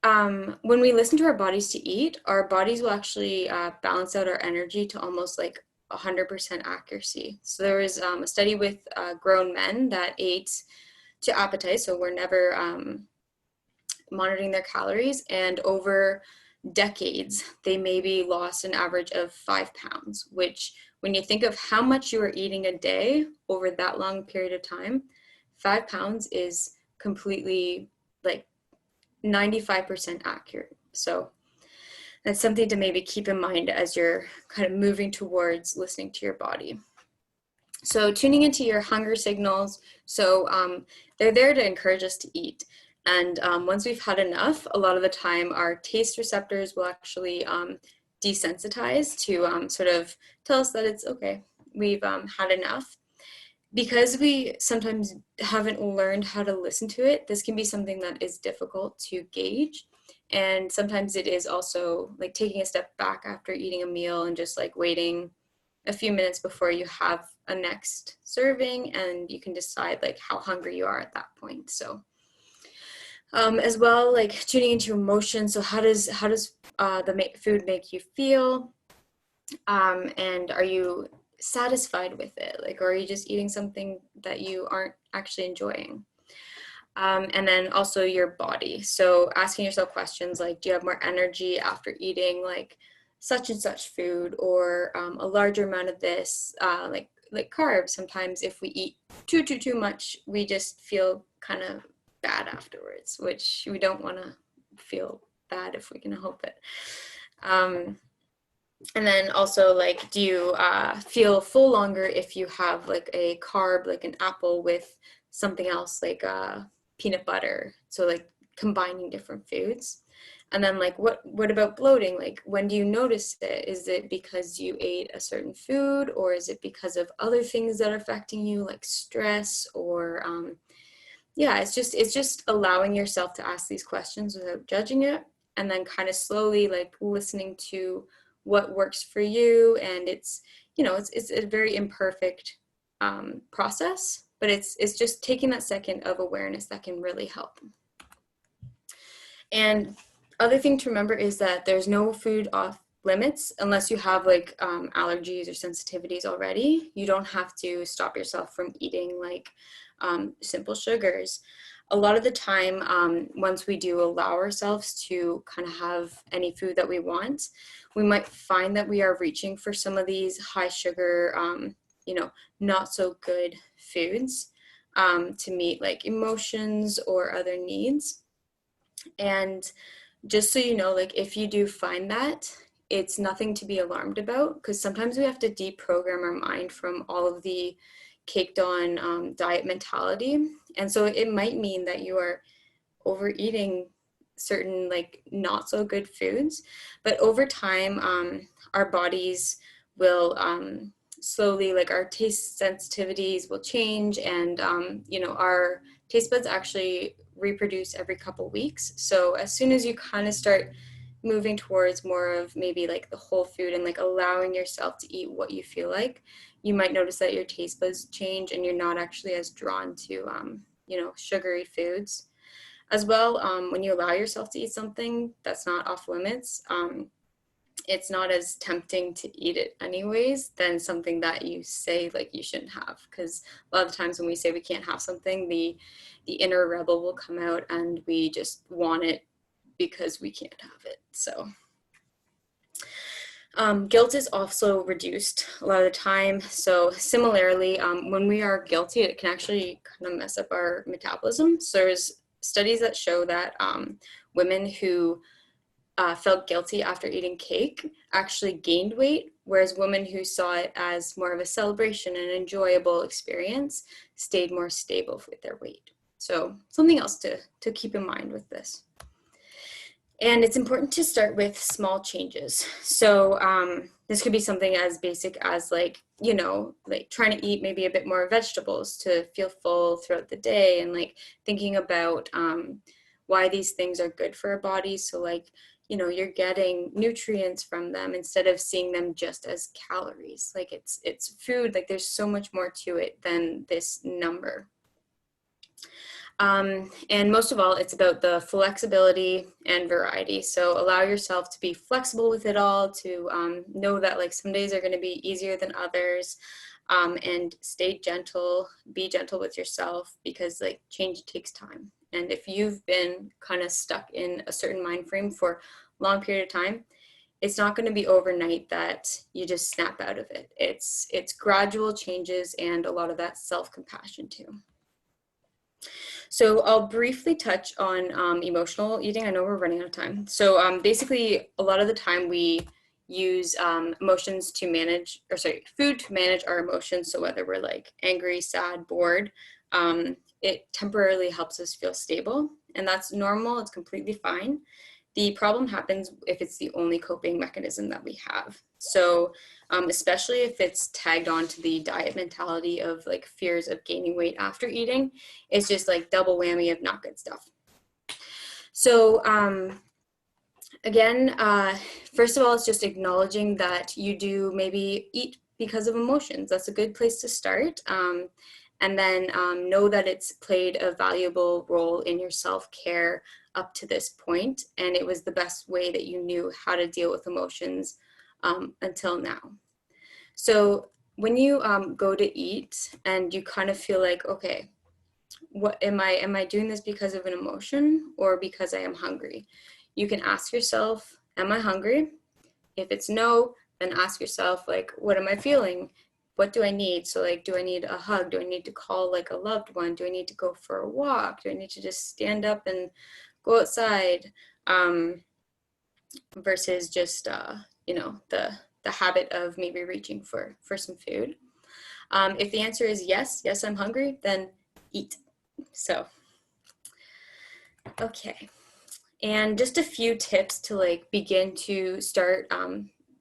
when we listen to our bodies to eat, our bodies will actually balance out our energy to almost like 100% accuracy. So there was a study with grown men that ate to appetite, so we're never monitoring their calories, and over decades, they maybe lost an average of 5 pounds, which when you think of how much you are eating a day over that long period of time, 5 pounds is completely like 95% accurate. So that's something to maybe keep in mind as you're kind of moving towards listening to your body. So tuning into your hunger signals. So they're there to encourage us to eat. And once we've had enough, a lot of the time our taste receptors will actually desensitize to sort of tell us that it's okay, we've had enough. because we sometimes haven't learned how to listen to it, this can be something that is difficult to gauge. And sometimes it is also like taking a step back after eating a meal and just like waiting a few minutes before you have a next serving, and you can decide like how hungry you are at that point. So as well, like tuning into emotions. So how does the food make you feel? And are you satisfied with it? Like, or are you just eating something that you aren't actually enjoying? And then also your body. So asking yourself questions like, do you have more energy after eating like such and such food, or a larger amount of this, like carbs? Sometimes if we eat too much, we just feel kind of bad afterwards, which we don't want to feel bad if we can help it. And then also, like, do you feel full longer if you have like a carb, like an apple with something else, like peanut butter? So like combining different foods. And then like, what about bloating? Like, when do you notice it? Is it because you ate a certain food, or is it because of other things that are affecting you, like stress, or yeah, it's just allowing yourself to ask these questions without judging it, and then kind of slowly like listening to what works for you. And it's, you know, it's a very imperfect process, but it's just taking that second of awareness that can really help. And other thing to remember is that there's no food off limits unless you have like allergies or sensitivities already. You don't have to stop yourself from eating like simple sugars. A lot of the time, once we do allow ourselves to kind of have any food that we want, we might find that we are reaching for some of these high sugar, you know, not so good foods to meet like emotions or other needs. And just so you know, like if you do find that, it's nothing to be alarmed about, because sometimes we have to deprogram our mind from all of the caked on diet mentality. And so it might mean that you are overeating certain like not so good foods, but over time our bodies will slowly, like our taste sensitivities will change, and you know, our taste buds actually reproduce every couple weeks. So as soon as you kind of start moving towards more of maybe like the whole food and like allowing yourself to eat what you feel like, you might notice that your taste buds change and you're not actually as drawn to you know, sugary foods. As well, when you allow yourself to eat something that's not off limits, it's not as tempting to eat it anyways than something that you say like you shouldn't have. Because a lot of the times when we say we can't have something, the inner rebel will come out and we just want it because we can't have it. So guilt is also reduced a lot of the time. So similarly, when we are guilty, it can actually kind of mess up our metabolism. So there's studies that show that women who felt guilty after eating cake actually gained weight, whereas women who saw it as more of a celebration and enjoyable experience stayed more stable with their weight. So something else to keep in mind with this. And it's important to start with small changes. So this could be something as basic as like, you know, like trying to eat maybe a bit more vegetables to feel full throughout the day, and like thinking about why these things are good for our bodies. So like, you know, you're getting nutrients from them instead of seeing them just as calories. Like it's food, like there's so much more to it than this number. And most of all, it's about the flexibility and variety. So allow yourself to be flexible with it all, to know that like some days are going to be easier than others, and stay gentle, be gentle with yourself, because like change takes time. And if you've been kind of stuck in a certain mind frame for a long period of time, it's not going to be overnight that you just snap out of it. It's gradual changes, and a lot of that self-compassion too. So I'll briefly touch on emotional eating. I know we're running out of time. So basically, a lot of the time we use emotions to manage, or sorry, food to manage our emotions. So whether we're like angry, sad, bored, it temporarily helps us feel stable, and that's normal. It's completely fine. The problem happens if it's the only coping mechanism that we have. So especially if it's tagged on to the diet mentality of like fears of gaining weight after eating, it's just like double whammy of not good stuff. So again, first of all, it's just acknowledging that you do maybe eat because of emotions. That's a good place to start. And then know that it's played a valuable role in your self-care up to this point, and it was the best way that you knew how to deal with emotions until now. So when you go to eat and you kind of feel like, okay, what am I doing this because of an emotion or because I am hungry? You can ask yourself, am I hungry? If it's no, then ask yourself, like, what am I feeling? What do I need? So like, do I need a hug? Do I need to call like a loved one? Do I need to go for a walk? Do I need to just stand up and go outside? Versus just, you know, the habit of maybe reaching for some food. If the answer is yes, I'm hungry, then eat. So, okay. And just a few tips to like begin to start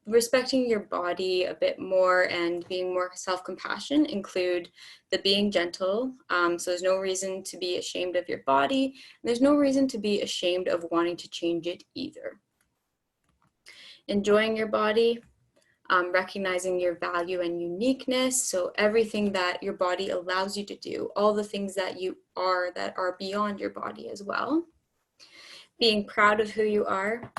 respecting your body a bit more and being more self-compassionate include the being gentle. So there's no reason to be ashamed of your body. And there's no reason to be ashamed of wanting to change it either. Enjoying your body, recognizing your value and uniqueness. So everything that your body allows you to do, all the things that you are that are beyond your body as well. Being proud of who you are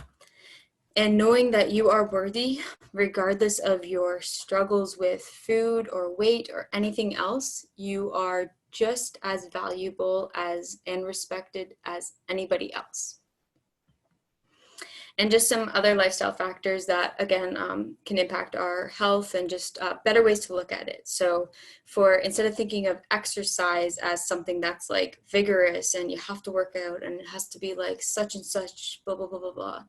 and knowing that you are worthy regardless of your struggles with food or weight or anything else. You are just as valuable as and respected as anybody else. And just some other lifestyle factors that, again, can impact our health and just better ways to look at it. So instead of thinking of exercise as something that's like vigorous and you have to work out and it has to be like such and such, blah, blah, blah, blah, blah,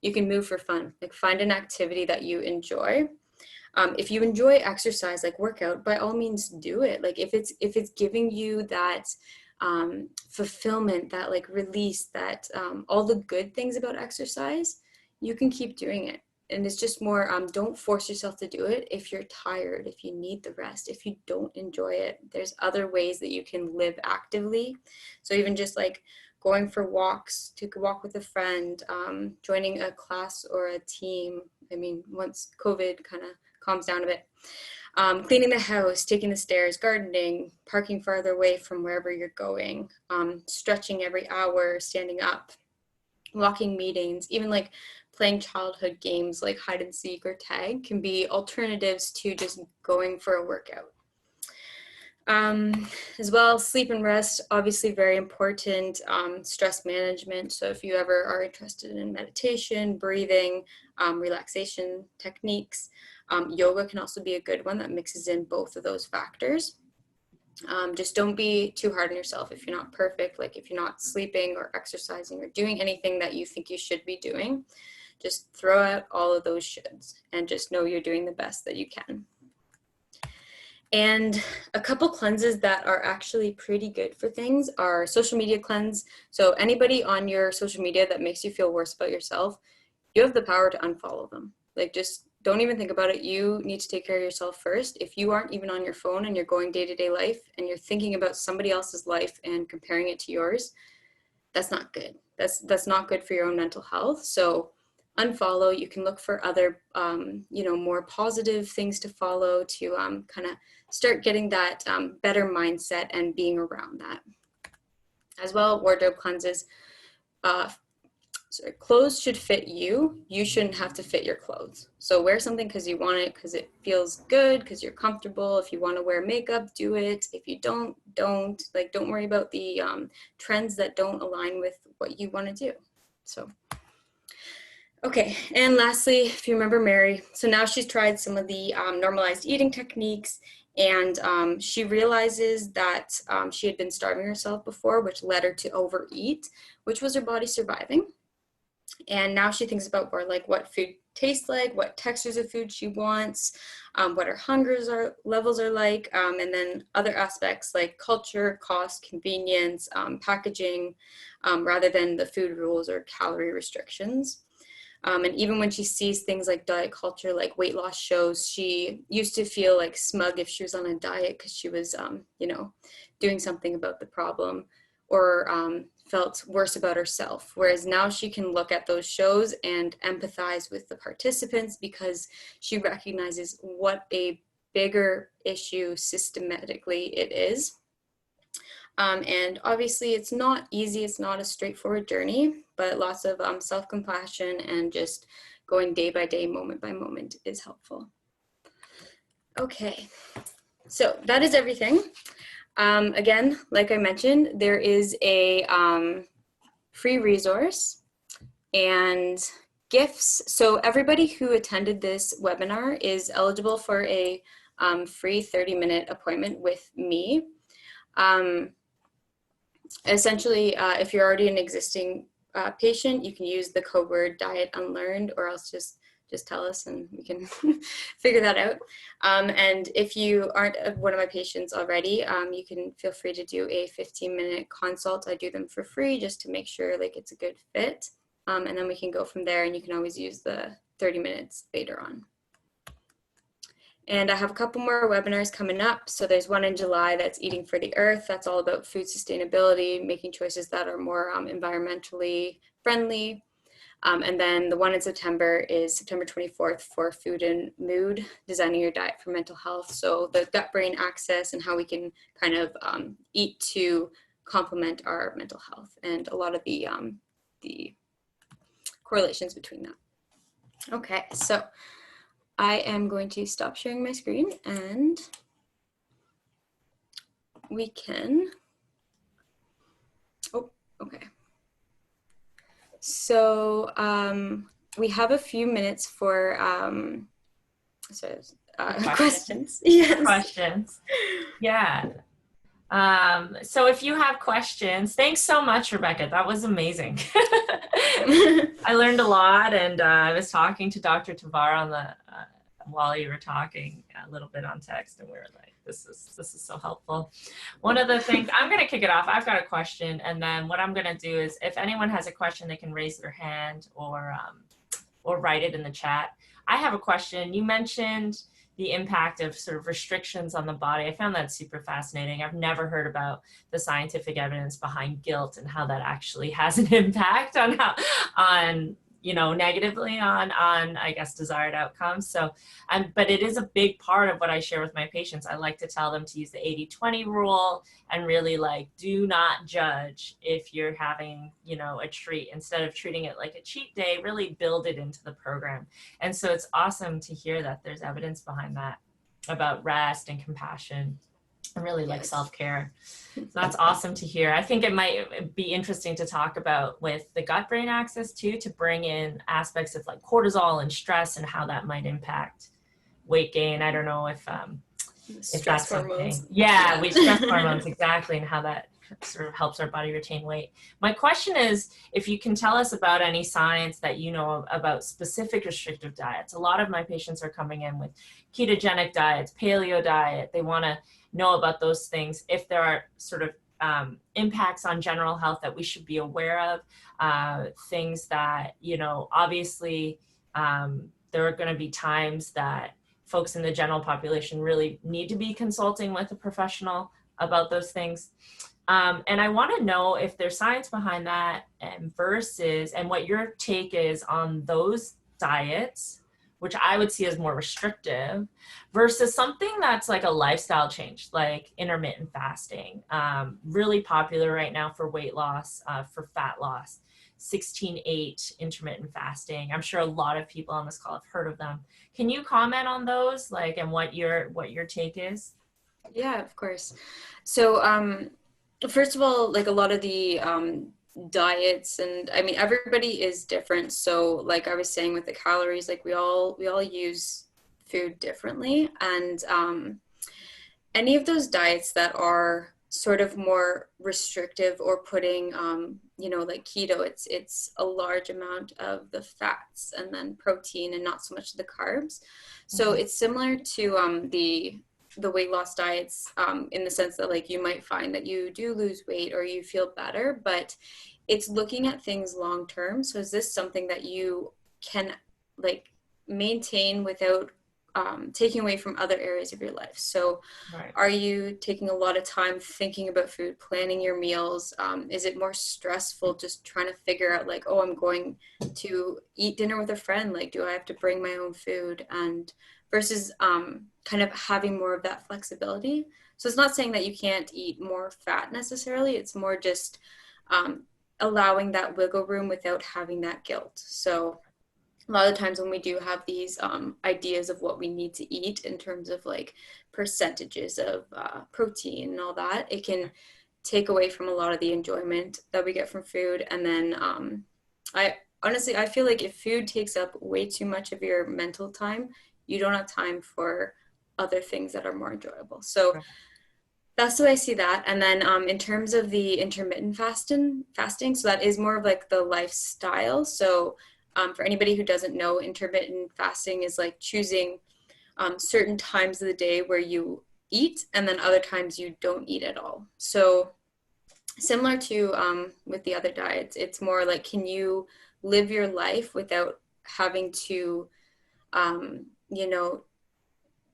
you can move for fun. Like find an activity that you enjoy. If you enjoy exercise, like workout, by all means do it. Like if it's giving you that fulfillment, that like release, that all the good things about exercise, you can keep doing it. And it's just more, don't force yourself to do it if you're tired, if you need the rest, if you don't enjoy it. There's other ways that you can live actively. So even just like going for walks, take a walk with a friend, joining a class or a team. I mean, once COVID kind of calms down a bit. Cleaning the house, taking the stairs, gardening, parking farther away from wherever you're going, stretching every hour, standing up, walking meetings, even like playing childhood games like hide and seek or tag can be alternatives to just going for a workout. As well, sleep and rest, obviously very important. Stress management. So if you ever are interested in meditation, breathing, relaxation techniques, yoga can also be a good one that mixes in both of those factors. Just don't be too hard on yourself if you're not perfect, like if you're not sleeping or exercising or doing anything that you think you should be doing. Just throw out all of those shoulds and just know you're doing the best that you can. And a couple cleanses that are actually pretty good for things are social media cleanse. So anybody on your social media that makes you feel worse about yourself, you have the power to unfollow them. Like just don't even think about it. You need to take care of yourself first. If you aren't even on your phone and you're going day-to-day life and you're thinking about somebody else's life and comparing it to yours, that's not good. That's not good for your own mental health. So unfollow. You can look for other, more positive things to follow to kind of start getting that better mindset and being around that. As well, wardrobe cleanses. Clothes should fit you. You shouldn't have to fit your clothes. So wear something because you want it, because it feels good, because you're comfortable. If you want to wear makeup, do it. If you don't. Like, don't worry about the trends that don't align with what you want to do. So. Okay, and lastly, if you remember Mary, so now she's tried some of the normalized eating techniques, and she realizes that she had been starving herself before, which led her to overeat, which was her body surviving. And now she thinks about more like what food taste like, what textures of food she wants, what her levels are like, and then other aspects like culture, cost, convenience, packaging, rather than the food rules or calorie restrictions. And even when she sees things like diet culture, like weight loss shows, she used to feel like smug if she was on a diet because she was, doing something about the problem, or felt worse about herself. Whereas now she can look at those shows and empathize with the participants because she recognizes what a bigger issue systematically it is. And obviously it's not easy, it's not a straightforward journey, but lots of self-compassion and just going day by day, moment by moment is helpful. Okay, so that is everything. Again, like I mentioned, there is a free resource and gifts. So everybody who attended this webinar is eligible for a free 30-minute appointment with me. Essentially, if you're already an existing patient, you can use the code word diet unlearned, or else just tell us and we can figure that out. And if you aren't one of my patients already, you can feel free to do a 15-minute consult. I do them for free just to make sure like it's a good fit. And then we can go from there, and you can always use the 30 minutes later on. And I have a couple more webinars coming up. So there's one in July that's Eating for the Earth. That's all about food sustainability, making choices that are more environmentally friendly. And then the one in September is September 24th for Food and Mood, Designing Your Diet for Mental Health. So the gut-brain axis and how we can kind of eat to complement our mental health, and a lot of the correlations between that. Okay, so I am going to stop sharing my screen and we can, oh, okay. So we have a few minutes for questions. Yes. Questions. Yeah. So if you have questions, thanks so much, Rebecca. That was amazing. I learned a lot, and I was talking to Dr. Tavar on the while you were talking a little bit on text, and we were like, this is so helpful. One of the things, I'm going to kick it off. I've got a question, and then what I'm going to do is if anyone has a question, they can raise their hand or write it in the chat. I have a question. You mentioned the impact of sort of restrictions on the body. I found that super fascinating. I've never heard about the scientific evidence behind guilt and how that actually has an impact on negatively on I guess desired outcomes. So, but it is a big part of what I share with my patients. I like to tell them to use the 80-20 rule and really like, do not judge if you're having, a treat. Instead of treating it like a cheat day, really build it into the program. And so it's awesome to hear that there's evidence behind that about rest and compassion and really like self-care. So that's awesome to hear. I think it might be interesting to talk about with the gut-brain axis too, to bring in aspects of like cortisol and stress and how that might impact weight gain. I don't know if that's hormones. something. Yeah, we stress hormones, exactly, and how that sort of helps our body retain weight. My question is, if you can tell us about any science that you know about specific restrictive diets. A lot of my patients are coming in with ketogenic diets, paleo diet. They want to know about those things. If there are sort of impacts on general health that we should be aware of, things that, obviously there are going to be times that folks in the general population really need to be consulting with a professional about those things. And I want to know if there's science behind that and what your take is on those diets, which I would see as more restrictive, versus something that's like a lifestyle change, like intermittent fasting, really popular right now for weight loss, for fat loss, 16/8 intermittent fasting. I'm sure a lot of people on this call have heard of them. Can you comment on those, like, and what your take is? Yeah, of course. So first of all, like a lot of the diets, and I mean everybody is different. So like I was saying with the calories, like we all use food differently, and any of those diets that are sort of more restrictive or putting, you know, like keto, it's a large amount of the fats and then protein and not so much the carbs. So it's similar to the weight loss diets, in the sense that like you might find that you do lose weight or you feel better, but it's looking at things long term. So is this something that you can like maintain without taking away from other areas of your life? So Right. are you taking a lot of time thinking about food, planning your meals? Is it more stressful just trying to figure out like, oh, I'm going to eat dinner with a friend, like do I have to bring my own food? And versus kind of having more of that flexibility. So it's not saying that you can't eat more fat necessarily, it's more just allowing that wiggle room without having that guilt. So a lot of times when we do have these ideas of what we need to eat in terms of like percentages of protein and all that, it can take away from a lot of the enjoyment that we get from food. And then I honestly, I feel like if food takes up way too much of your mental time, you don't have time for other things that are more enjoyable. So that's the way I see that. And then in terms of the intermittent fasting, so that is more of like the lifestyle. So for anybody who doesn't know, intermittent fasting is like choosing certain times of the day where you eat and then other times you don't eat at all. So similar to with the other diets, it's more like, can you live your life without having to, you know,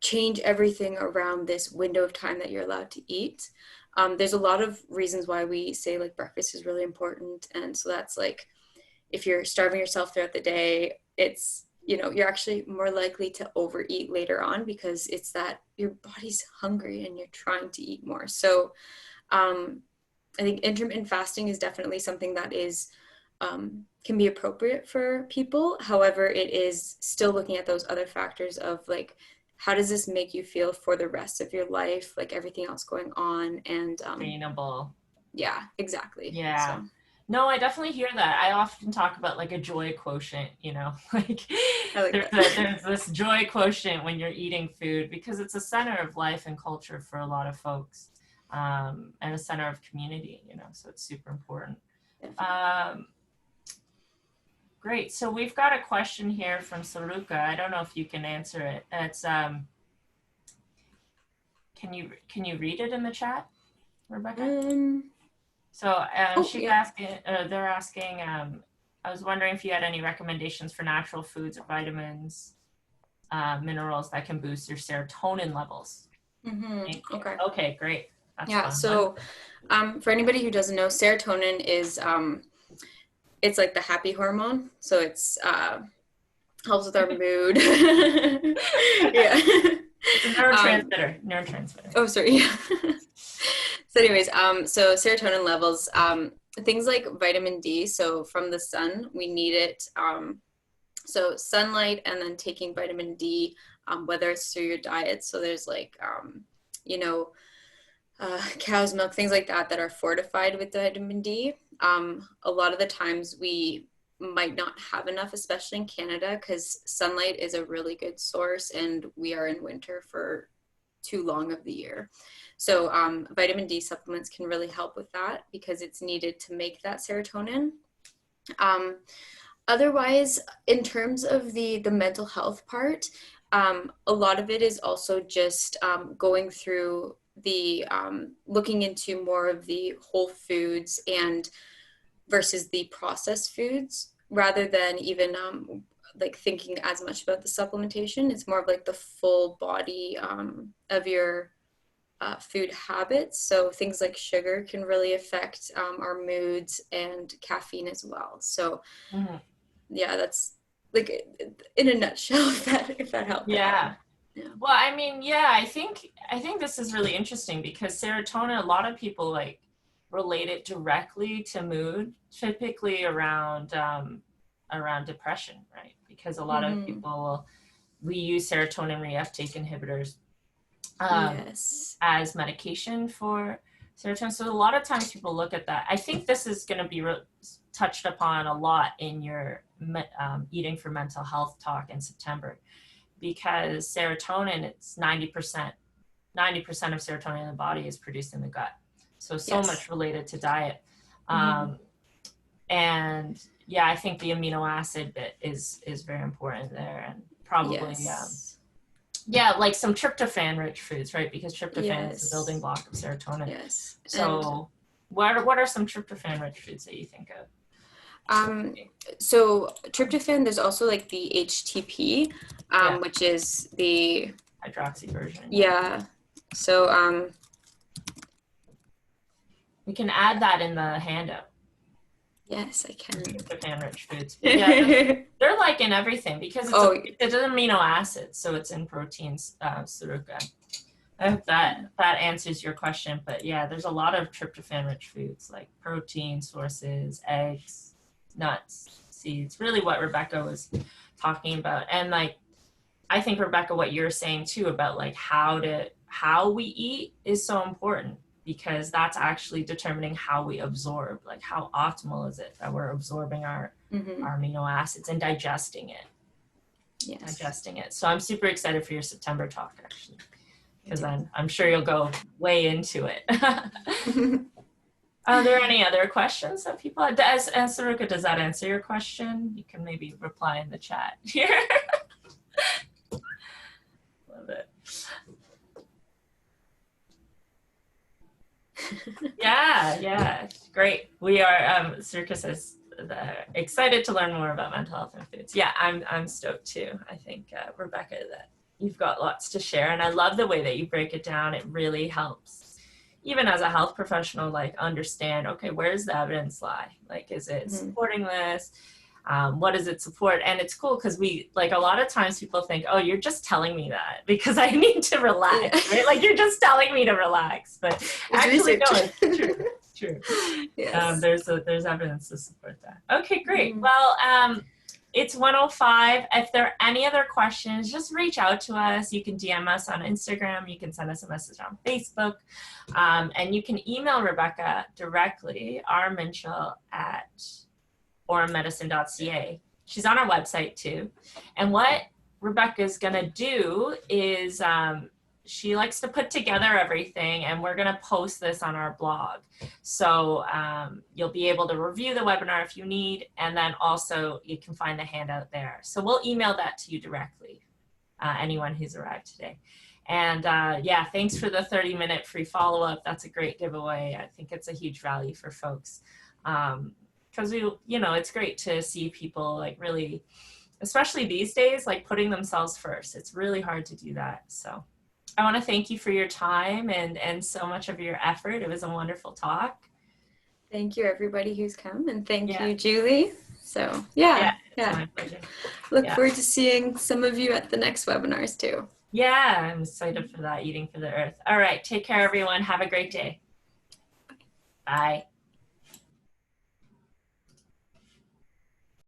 change everything around this window of time that you're allowed to eat. There's a lot of reasons why we say like breakfast is really important. And so that's like, if you're starving yourself throughout the day, it's, you know, you're actually more likely to overeat later on because it's that your body's hungry and you're trying to eat more. So I think intermittent fasting is definitely something that is can be appropriate for people. However, it is still looking at those other factors of like, how does this make you feel for the rest of your life, like everything else going on, and Sustainable. yeah, exactly. Yeah. So No, I definitely hear that. I often talk about like a joy quotient, you know, like I like there's this joy quotient when you're eating food because it's a center of life and culture for a lot of folks, and a center of community, you know, so it's super important. that. Great. So we've got a question here from Saruka. I don't know if you can answer it. It's can you read it in the chat, Rebecca? So she's Yeah. asking, they're asking, I was wondering if you had any recommendations for natural foods or vitamins, minerals that can boost your serotonin levels. Thank you. Okay. Okay, great. That's Yeah. fun. So for anybody who doesn't know, serotonin is it's like the happy hormone. So it's helps with our mood. Yeah. It's a neurotransmitter. Neurotransmitter. Oh, sorry. Yeah. So anyways, so serotonin levels, things like vitamin D, so from the sun, we need it. So sunlight and then taking vitamin D, whether it's through your diet. So there's like, you know, cow's milk, things like that, that are fortified with vitamin D. A lot of the times we might not have enough, especially in Canada, because sunlight is a really good source and we are in winter for too long of the year. So vitamin D supplements can really help with that because it's needed to make that serotonin. Otherwise, in terms of the mental health part, a lot of it is also just going through the looking into more of the whole foods and versus the processed foods rather than even like thinking as much about the supplementation. It's more of like the full body of your food habits. So things like sugar can really affect our moods and caffeine as well. So yeah, that's like in a nutshell, if that helped. Yeah. Yeah. Well, I mean, yeah, I think this is really interesting because serotonin, a lot of people like relate it directly to mood, typically around depression, right? Because a lot of people, we use serotonin reuptake inhibitors Yes. as medication for serotonin. So a lot of times people look at that. I think this is going to be touched upon a lot in your eating for mental health talk in September, because serotonin, it's 90% of serotonin in the body is produced in the gut. So much related to diet. Mm-hmm. And yeah, I think the amino acid bit is very important there, and probably Yes. yeah, like some tryptophan rich foods, right? Because tryptophan is the building Yes. block of serotonin. Yes. And So what are some tryptophan rich foods that you think of? so tryptophan, there's also like the HTP, Yeah, which is the, hydroxy version. yeah. So We can add that in the handout. yes, I can. Tryptophan rich foods. But yeah, they're like in everything because it's an amino acid, so it's in proteins, Saruka. I hope that answers your question. But yeah, there's a lot of tryptophan rich foods like protein sources, eggs, nuts, seeds, really what Rebecca was talking about. And like, I think, Rebecca, what you're saying too about like how we eat is so important, because that's actually determining how we absorb, like how optimal is it that we're absorbing our amino acids and digesting it. So I'm super excited for your September talk, actually, because I'm sure you'll go way into it. Are there any other questions that people have? Saruka, does that answer your question? You can maybe reply in the chat here. Love it. Yeah, great. We are, Saruka says, excited to learn more about mental health and foods. Yeah, I'm stoked too. I think, Rebecca, that you've got lots to share, and I love the way that you break it down. It really helps, even as a health professional, like understand, okay, where's the evidence lie? Like, is it supporting this? What does it support? And it's cool because we, like, a lot of times people think, oh, you're just telling me that because I need to relax, right? Like, you're just telling me to relax, but actually, no, it's true. It's true. Yes. There's evidence to support that. Okay, great. Well, it's 1:05. If there are any other questions, just reach out to us. You can DM us on Instagram. You can send us a message on Facebook. And you can email Rebecca directly, rminshall@aurummedicine.ca. She's on our website too. And what Rebecca's gonna do is she likes to put together everything, and we're gonna post this on our blog. So you'll be able to review the webinar if you need, and then also you can find the handout there. So we'll email that to you directly, anyone who's arrived today. And yeah, thanks for the 30-minute free follow-up. That's a great giveaway. I think it's a huge value for folks. Because it's great to see people like really, especially these days, like putting themselves first. It's really hard to do that. So I want to thank you for your time and so much of your effort. It was a wonderful talk. Thank you, everybody who's come, and thank you, Julie. So yeah. My pleasure. Look forward to seeing some of you at the next webinars too. Yeah, I'm excited for that, Eating for the Earth. All right, take care, everyone. Have a great day. Bye.